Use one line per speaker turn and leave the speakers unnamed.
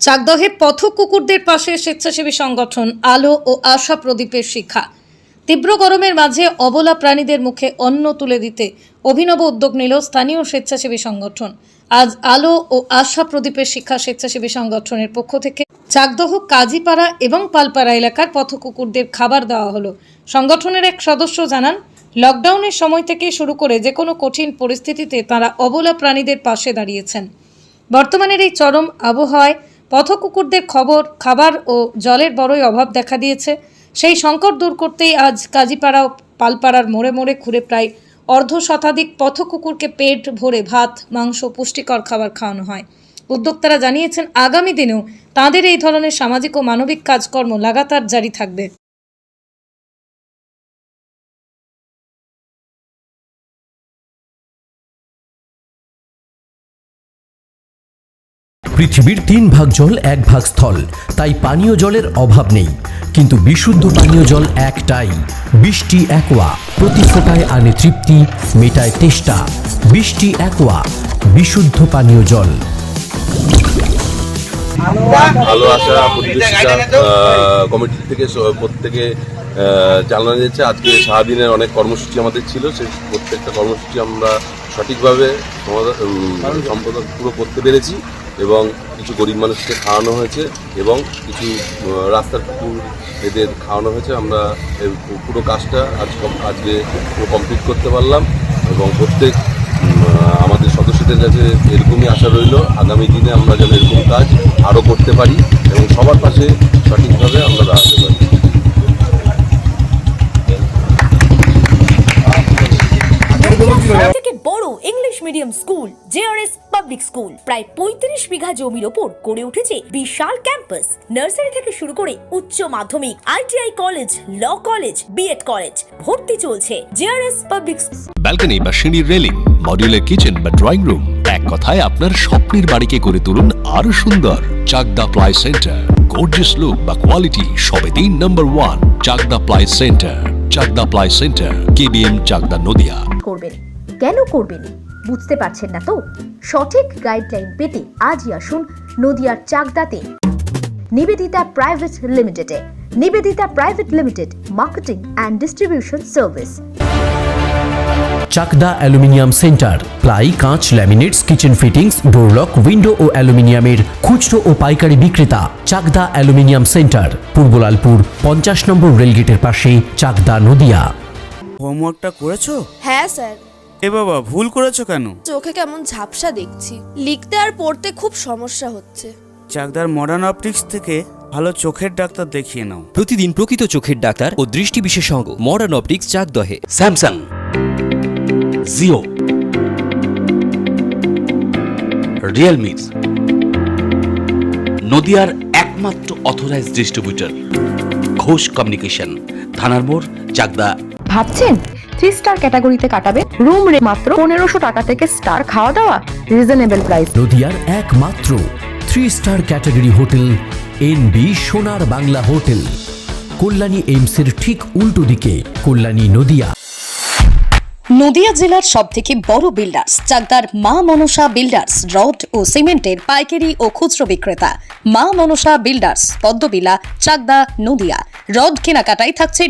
চাকদহে পথ কুকুরদের পাশে স্বেচ্ছাসেবী সংগঠন আলো ও আশা প্রদীপের শিক্ষা। তীব্র গরমের মাঝে অবলা প্রাণীদের মুখে অন্ন তুলে দিতে অভিনব উদ্যোগ নিল স্থানীয় স্বেচ্ছাসেবী সংগঠন। আজ আলো ও আশা প্রদীপের শিক্ষা স্বেচ্ছাসেবী সংগঠনের পক্ষ থেকে চাকদহ কাজীপাড়া এবং পালপাড়া এলাকার পথ কুকুরদের খাবার দেওয়া হলো। সংগঠনের এক সদস্য জানান, লকডাউনের সময় থেকে শুরু করে যে কোনো কঠিন পরিস্থিতিতে তারা অবলা প্রাণীদের পাশে দাঁড়িয়েছেন। বর্তমানের এই চরম আবহাওয়ায় পথ কুকুরদের খাবার ও জলের বড়ই অভাব দেখা দিয়েছে। সেই সংকট দূর করতেই আজ কাজীপাড়া ও পালপাড়ার মোড়ে মোড়ে ঘুরে প্রায় অর্ধ শতাধিক পথ কুকুরকে পেট ভরে ভাত, মাংস, পুষ্টিকর খাবার খাওয়ানো হয়। উদ্যোক্তারা জানিয়েছেন, আগামী দিনেও তাঁদের এই ধরনের সামাজিক ও মানবিক কাজকর্ম লাগাতার জারি থাকবে।
পৃথিবীর 3 ভাগ জল 1 ভাগ স্থল, তাই পানীয় জলের অভাব নেই। কিন্তু বিশুদ্ধ পানীয় জল একটাই, বৃষ্টি অ্যাকোয়া। প্রতি ফোঁটায় আনে তৃপ্তি, মেটায় তেষ্টা। বৃষ্টি অ্যাকোয়া, বিশুদ্ধ পানীয় জল।
আলো আশা প্রতিষ্ঠা কমিটি থেকে প্রত্যেকে জানানো যাচ্ছে, আজকে সারাদিনের অনেক কর্মসূচি আমাদের ছিল, সেই প্রত্যেকটা কর্মসূচি আমরা সঠিকভাবে সম্পাদন পুরো করতে পেরেছি এবং কিছু গরিব মানুষকে খাওয়ানো হয়েছে এবং কিছু রাস্তার কুকুর এদের খাওয়ানো হয়েছে। আমরা পুরো কাজটা আজকে পুরো কমপ্লিট করতে পারলাম এবং প্রত্যেক আমাদের সদস্যদের কাছে এরকমই আশা রইল, আগামী দিনে আমরা যেন এরকম কাজ আরও করতে পারি এবং সবার পাশে সঠিকভাবে আমরা দাঁড়াতে পারি।
থেকে বড় English medium school JRS public school প্রায় 35 বিঘা জমির ওপর গড়ে উঠেছে বিশাল ক্যাম্পাস। নার্সারি থেকে শুরু করে উচ্চ মাধ্যমিক, ITI college, law college, BEd college ভর্তি চলছে। জেআরএস পাবলিক
ব্যালকনি বা সিঁড়ির রেলিং, মডিউলার কিচেন বা ড্রয়িং রুম, এক কথায় আপনার স্বপ্নের বাড়িকে করে তুলুন আরো সুন্দর। Chakdah ply centre, gorgeous look বা কোয়ালিটি সবে 3 number 1 Chakdah ply centre. Chakdah ply centre, KBM, Chakdah, Nadia.
করবেন কেন করবেন বুঝতে পারছেন না তো? সঠিক গাইডলাইন পেতে আজই আসুন নদিয়ার চাকদাতে নিবেদিতা প্রাইভেট লিমিটেডে। Nivedita private limited, marketing and distribution service.
Chakda aluminium centre, ply, কাঁচ, laminates, kitchen fittings, door lock, window ও অ্যালুমিনিয়ামের খুচরো ও পাইকারি বিক্রেতা। চাকদা অ্যালুমিনিয়াম সেন্টার, পূর্বলালপুর 50 নম্বর রেলগেটের পাশে, চাকদা, নদিয়া।
হোমওয়ার্কটা করেছো?
হ্যাঁ স্যার।
এ বাবা, ভুল করেছো কেন?
চোখে কেমন ঝাপসা দেখছি, লিখতে আর পড়তে খুব সমস্যা হচ্ছে।
চাকদার মডার্ন অপটিক্স থেকে ভালো চোখের ডাক্তার দেখিয়ে নাও।
প্রতিদিন প্রকৃত চোখের ডাক্তার ও দৃষ্টি বিশেষজ্ঞ মডার্ন অপটিক্স, চাকদহে।
স্যামসাং, জিও, রিয়েলমি, নদিয়ার একমাত্র অথরাইজড ডিস্ট্রিবিউটর ঘোষ কমিউনিকেশন, থানার মোড়, চাকদা।
ভাবছেন 3 স্টার ক্যাটাগরিতে কাটাবে? রুম রে মাত্র 1500 টাকা থেকে স্টার, খাওয়া দাওয়া রিজনেবল প্রাইস।
নদিয়ার একমাত্র 3 স্টার ক্যাটাগরি হোটেল এনবি সোনার বাংলা হোটেল, কল্যাণী এইমসের ঠিক উল্টো দিকে, কল্যাণী, নদিয়া।
নদিয়া জেলার সবথেকে বড় বিল্ডার্স চাকদার মা মনসা বিল্ডার্স, রড ও সিমেন্টের পাইকারি ও খুচরো বিক্রেতা। মা মনসা বিল্ডার্স, পদ্মবিলা, চাকদা, নদিয়া। রড কেনাকাটায় থাকছে